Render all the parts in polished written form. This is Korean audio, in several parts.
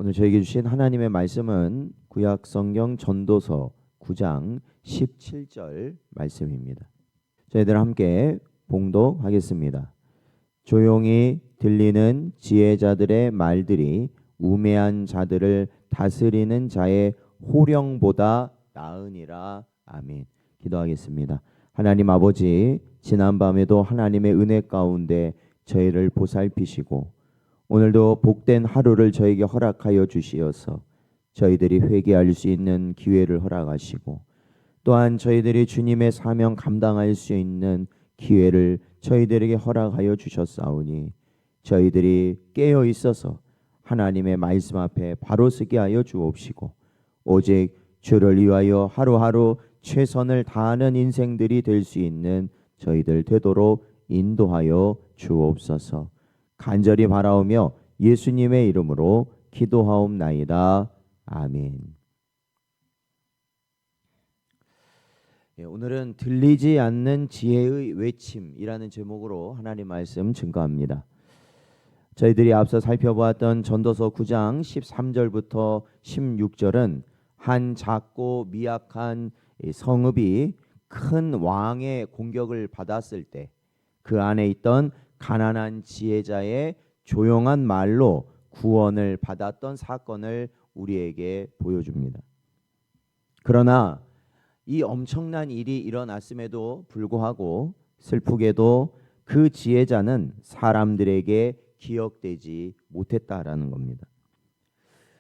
오늘 저에게 주신 하나님의 말씀은 구약 성경 전도서 9장 17절 말씀입니다. 저희들 함께 봉독하겠습니다. 조용히 들리는 지혜자들의 말들이 우매한 자들을 다스리는 자의 호령보다 나으니라. 아멘. 기도하겠습니다. 하나님 아버지, 지난밤에도 하나님의 은혜 가운데 저희를 보살피시고 오늘도 복된 하루를 저에게 허락하여 주시어서 저희들이 회개할 수 있는 기회를 허락하시고 또한 저희들이 주님의 사명 감당할 수 있는 기회를 저희들에게 허락하여 주셨사오니 저희들이 깨어 있어서 하나님의 말씀 앞에 바로 서게 하여 주옵시고 오직 주를 위하여 하루하루 최선을 다하는 인생들이 될 수 있는 저희들 되도록 인도하여 주옵소서. 간절히 바라오며 예수님의 이름으로 기도하옵나이다. 아멘. 오늘은 들리지 않는 지혜의 외침이라는 제목으로 하나님 말씀 증거합니다. 저희들이 앞서 살펴보았던 전도서 9장 13절부터 16절은 한 작고 미약한 성읍이 큰 왕의 공격을 받았을 때 그 안에 있던 가난한 지혜자의 조용한 말로 구원을 받았던 사건을 우리에게 보여줍니다. 그러나 이 엄청난 일이 일어났음에도 불구하고 슬프게도 그 지혜자는 사람들에게 기억되지 못했다라는 겁니다.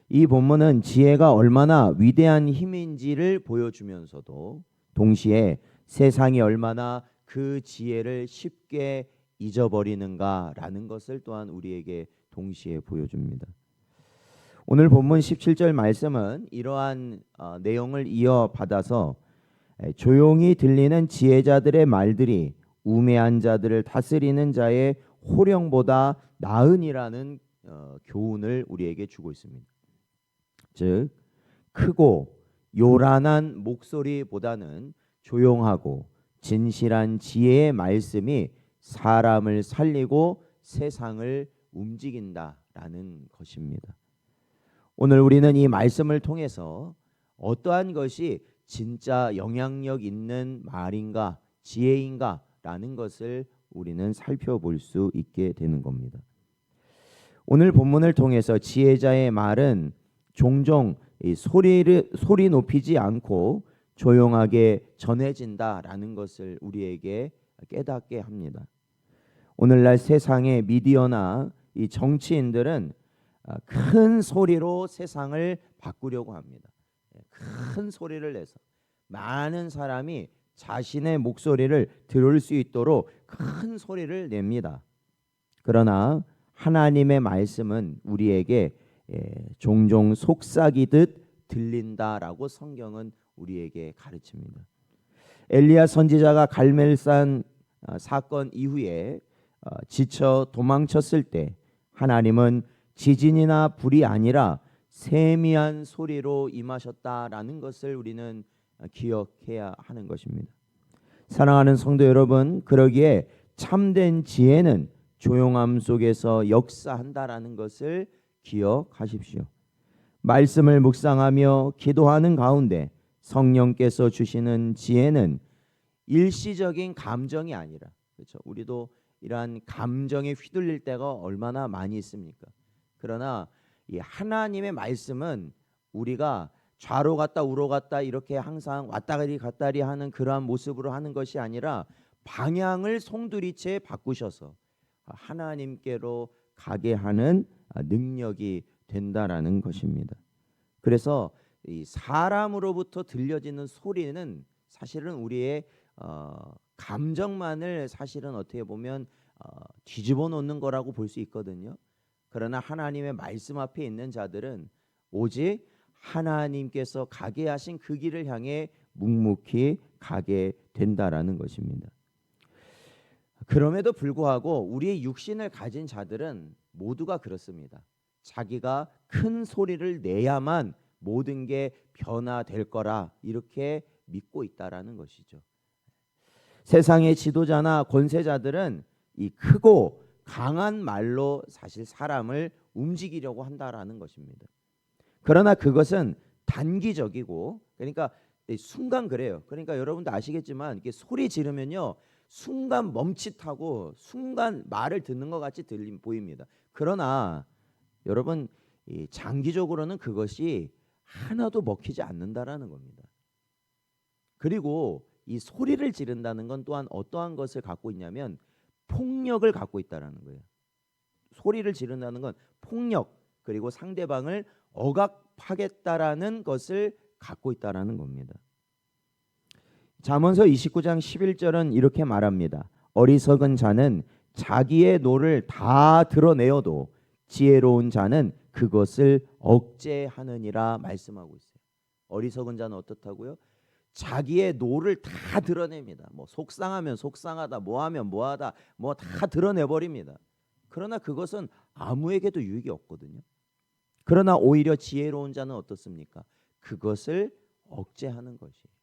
이 본문은 지혜가 얼마나 위대한 힘인지를 보여주면서도 동시에 세상이 얼마나 그 지혜를 쉽게 잊어버리는가라는 것을 또한 우리에게 동시에 보여줍니다. 오늘 본문 17절 말씀은 이러한 내용을 이어받아서 조용히 들리는 지혜자들의 말들이 우매한 자들을 다스리는 자의 호령보다 나으니라는 교훈을 우리에게 주고 있습니다. 즉 크고 요란한 목소리보다는 조용하고 진실한 지혜의 말씀이 사람을 살리고 세상을 움직인다라는 것입니다. 오늘 우리는 이 말씀을 통해서 어떠한 것이 진짜 영향력 있는 말인가 지혜인가라는 것을 우리는 살펴볼 수 있게 되는 겁니다. 오늘 본문을 통해서 지혜자의 말은 종종 소리 높이지 않고 조용하게 전해진다라는 것을 우리에게 깨닫게 합니다. 오늘날 세상의 미디어나 이 정치인들은 큰 소리로 세상을 바꾸려고 합니다. 큰 소리를 내서 많은 사람이 자신의 목소리를 들을 수 있도록 큰 소리를 냅니다. 그러나 하나님의 말씀은 우리에게 종종 속삭이듯 들린다라고 성경은 우리에게 가르칩니다. 엘리야 선지자가 갈멜산 사건 이후에 지쳐 도망쳤을 때 하나님은 지진이나 불이 아니라 세미한 소리로 임하셨다라는 것을 우리는 기억해야 하는 것입니다. 사랑하는 성도 여러분, 그러기에 참된 지혜는 조용함 속에서 역사한다라는 것을 기억하십시오. 말씀을 묵상하며 기도하는 가운데 성령께서 주시는 지혜는 일시적인 감정이 아니라, 그렇죠? 우리도 이러한 감정에 휘둘릴 때가 얼마나 많이 있습니까? 그러나 이 하나님의 말씀은 우리가 좌로 갔다 우로 갔다 이렇게 항상 왔다리 갔다리 하는 그러한 모습으로 하는 것이 아니라 방향을 송두리째 바꾸셔서 하나님께로 가게 하는 능력이 된다라는 것입니다. 그래서 이 사람으로부터 들려지는 소리는 사실은 우리의 감정만을 사실은 어떻게 보면 뒤집어 놓는 거라고 볼 수 있거든요. 그러나 하나님의 말씀 앞에 있는 자들은 오직 하나님께서 가게 하신 그 길을 향해 묵묵히 가게 된다라는 것입니다. 그럼에도 불구하고 우리의 육신을 가진 자들은 모두가 그렇습니다. 자기가 큰 소리를 내야만 모든 게 변화될 거라 이렇게 믿고 있다라는 것이죠. 세상의 지도자나 권세자들은 이 크고 강한 말로 사실 사람을 움직이려고 한다라는 것입니다. 그러나 그것은 단기적이고, 그러니까 순간 그래요. 그러니까 여러분도 아시겠지만 이게 소리 지르면요, 순간 멈칫하고 순간 말을 듣는 것 같이 보입니다. 그러나 여러분, 이 장기적으로는 그것이 하나도 먹히지 않는다라는 겁니다. 그리고 이 소리를 지른다는 건 또한 어떠한 것을 갖고 있냐면 폭력을 갖고 있다라는 거예요. 소리를 지른다는 건 폭력, 그리고 상대방을 억압하겠다라는 것을 갖고 있다라는 겁니다. 잠언서 29장 11절은 이렇게 말합니다. 어리석은 자는 자기의 노를 다 드러내어도 지혜로운 자는 그것을 억제하느니라 말씀하고 있어요. 어리석은 자는 어떻다고요? 자기의 노를 다 드러냅니다. 뭐 속상하면 속상하다, 뭐하면 뭐하다, 뭐 다 드러내버립니다. 그러나 그것은 아무에게도 유익이 없거든요. 그러나 오히려 지혜로운 자는 어떻습니까? 그것을 억제하는 것이에요.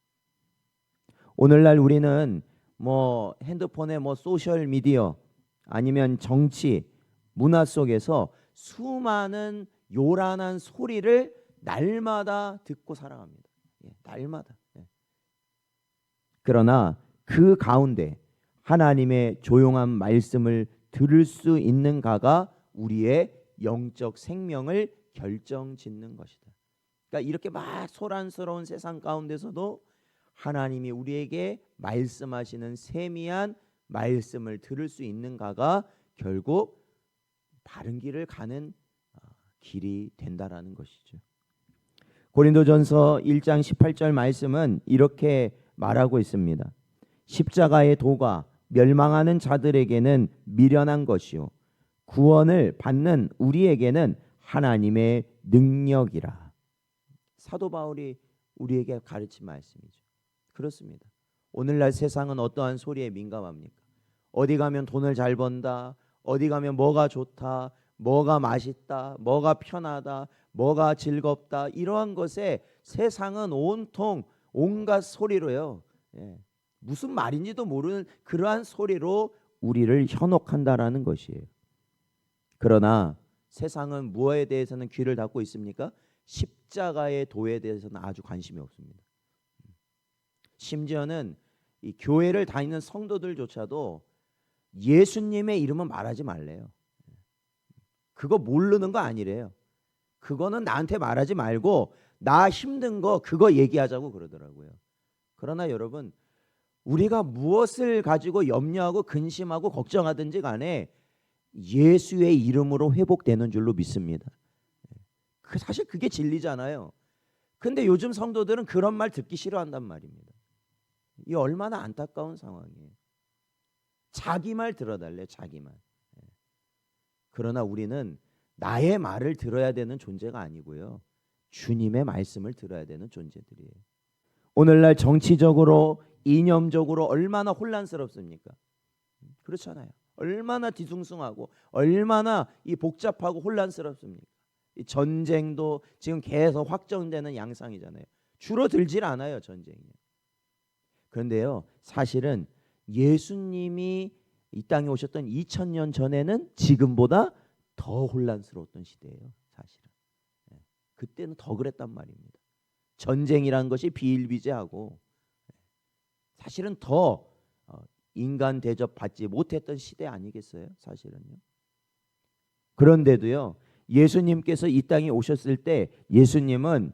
오늘날 우리는 뭐 핸드폰에 뭐 소셜 미디어 아니면 정치, 문화 속에서 수많은 요란한 소리를 날마다 듣고 살아갑니다. 날마다. 그러나 그 가운데 하나님의 조용한 말씀을 들을 수 있는가가 우리의 영적 생명을 결정짓는 것이다. 그러니까 이렇게 막 소란스러운 세상 가운데서도 하나님이 우리에게 말씀하시는 세미한 말씀을 들을 수 있는가가 결국 바른 길을 가는 길이 된다라는 것이죠. 고린도전서 1장 18절 말씀은 이렇게 말하고 있습니다. 십자가의 도가 멸망하는 자들에게는 미련한 것이요 구원을 받는 우리에게는 하나님의 능력이라. 사도 바울이 우리에게 가르친 말씀이죠. 그렇습니다. 오늘날 세상은 어떠한 소리에 민감합니까? 어디 가면 돈을 잘 번다, 어디 가면 뭐가 좋다, 뭐가 맛있다, 뭐가 편하다, 뭐가 즐겁다, 이러한 것에 세상은 온통 온갖 소리로요, 무슨 말인지도 모르는 그러한 소리로 우리를 현혹한다라는 것이에요. 그러나 세상은 무엇에 대해서는 귀를 닫고 있습니까? 십자가의 도에 대해서는 아주 관심이 없습니다. 심지어는 이 교회를 다니는 성도들조차도 예수님의 이름은 말하지 말래요. 그거 모르는 거 아니래요. 그거는 나한테 말하지 말고 나 힘든 거 그거 얘기하자고 그러더라고요. 그러나 여러분, 우리가 무엇을 가지고 염려하고 근심하고 걱정하든지 간에 예수의 이름으로 회복되는 줄로 믿습니다. 사실 그게 진리잖아요. 근데 요즘 성도들은 그런 말 듣기 싫어한단 말입니다. 이 얼마나 안타까운 상황이에요. 자기 말 들어달래, 자기 말. 그러나 우리는 나의 말을 들어야 되는 존재가 아니고요, 주님의 말씀을 들어야 되는 존재들이에요. 오늘날 정치적으로 이념적으로 얼마나 혼란스럽습니까? 그렇잖아요. 얼마나 뒤숭숭하고 얼마나 이 복잡하고 혼란스럽습니까? 이 전쟁도 지금 계속 확정되는 양상이잖아요. 줄어들질 않아요, 전쟁이. 그런데요, 사실은 예수님이 이 땅에 오셨던 2000년 전에는 지금보다 더 혼란스러웠던 시대예요, 사실은. 그때는 더 그랬단 말입니다. 전쟁이라는 것이 비일비재하고 사실은 더 인간 대접 받지 못했던 시대 아니겠어요, 사실은요. 그런데도요, 예수님께서 이 땅에 오셨을 때 예수님은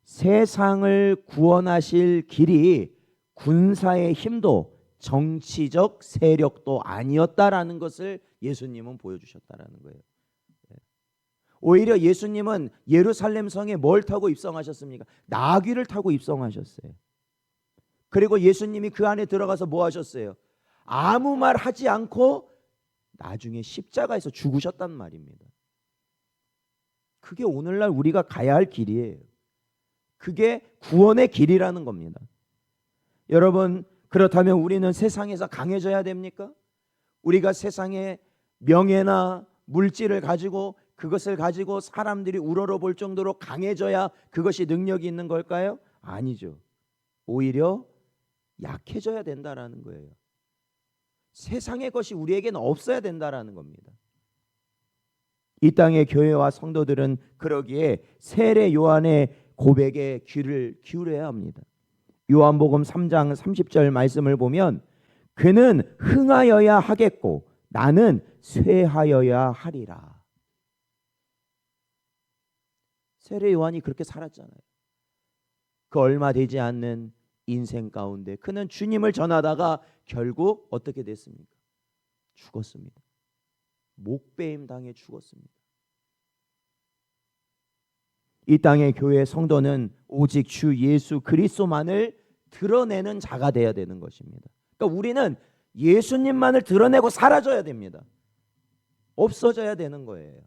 세상을 구원하실 길이 군사의 힘도 정치적 세력도 아니었다라는 것을 예수님은 보여주셨다라는 거예요. 오히려 예수님은 예루살렘 성에 뭘 타고 입성하셨습니까? 나귀를 타고 입성하셨어요. 그리고 예수님이 그 안에 들어가서 뭐 하셨어요? 아무 말 하지 않고 나중에 십자가에서 죽으셨단 말입니다. 그게 오늘날 우리가 가야 할 길이에요. 그게 구원의 길이라는 겁니다. 여러분, 그렇다면 우리는 세상에서 강해져야 됩니까? 우리가 세상의 명예나 물질을 가지고 그것을 가지고 사람들이 우러러볼 정도로 강해져야 그것이 능력이 있는 걸까요? 아니죠. 오히려 약해져야 된다라는 거예요. 세상의 것이 우리에게는 없어야 된다라는 겁니다. 이 땅의 교회와 성도들은 그러기에 세례 요한의 고백에 귀를 기울여야 합니다. 요한복음 3장 30절 말씀을 보면 그는 흥하여야 하겠고 나는 쇠하여야 하리라. 세례 요한이 그렇게 살았잖아요. 그 얼마 되지 않는 인생 가운데 그는 주님을 전하다가 결국 어떻게 됐습니까? 죽었습니다. 목배임 당해 죽었습니다. 이 땅의 교회 성도는 오직 주 예수 그리스도만을 드러내는 자가 되어야 되는 것입니다. 그러니까 우리는 예수님만을 드러내고 사라져야 됩니다. 없어져야 되는 거예요.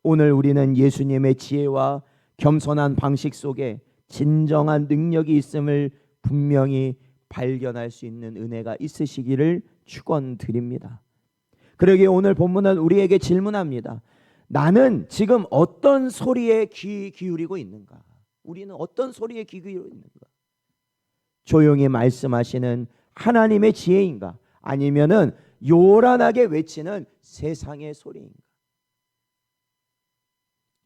오늘 우리는 예수님의 지혜와 겸손한 방식 속에 진정한 능력이 있음을 분명히 발견할 수 있는 은혜가 있으시기를 축원드립니다. 그러기에 오늘 본문은 우리에게 질문합니다. 나는 지금 어떤 소리에 귀 기울이고 있는가? 우리는 어떤 소리에 귀 기울이고 있는가? 조용히 말씀하시는 하나님의 지혜인가? 아니면은 요란하게 외치는 세상의 소리인가?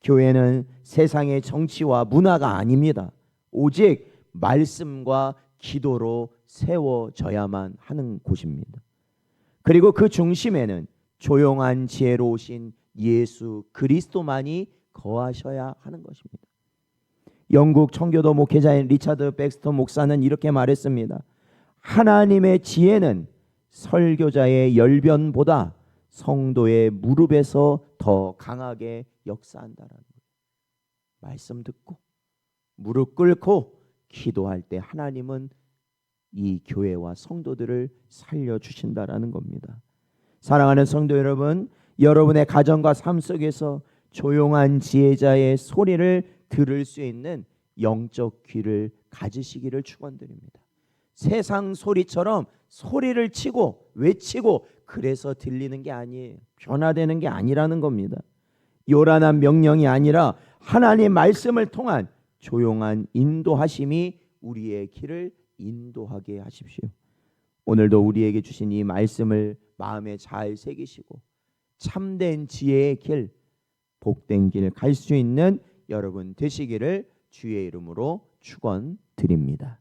교회는 세상의 정치와 문화가 아닙니다. 오직 말씀과 기도로 세워져야만 하는 곳입니다. 그리고 그 중심에는 조용한 지혜로우신 예수 그리스도만이 거하셔야 하는 것입니다. 영국 청교도 목회자인 리차드 백스터 목사는 이렇게 말했습니다. 하나님의 지혜는 설교자의 열변보다 성도의 무릎에서 더 강하게 역사한다라는 거예요. 말씀 듣고 무릎 꿇고 기도할 때 하나님은 이 교회와 성도들을 살려주신다라는 겁니다. 사랑하는 성도 여러분, 여러분의 가정과 삶 속에서 조용한 지혜자의 소리를 들을 수 있는 영적 귀를 가지시기를 축원드립니다. 세상 소리처럼 소리를 치고 외치고 그래서 들리는 게 아니에요. 변화되는 게 아니라는 겁니다. 요란한 명령이 아니라 하나님 말씀을 통한 조용한 인도하심이 우리의 길을 인도하게 하십시오. 오늘도 우리에게 주신 이 말씀을 마음에 잘 새기시고 참된 지혜의 길, 복된 길 갈 수 있는 여러분 되시기를 주의 이름으로 축원드립니다.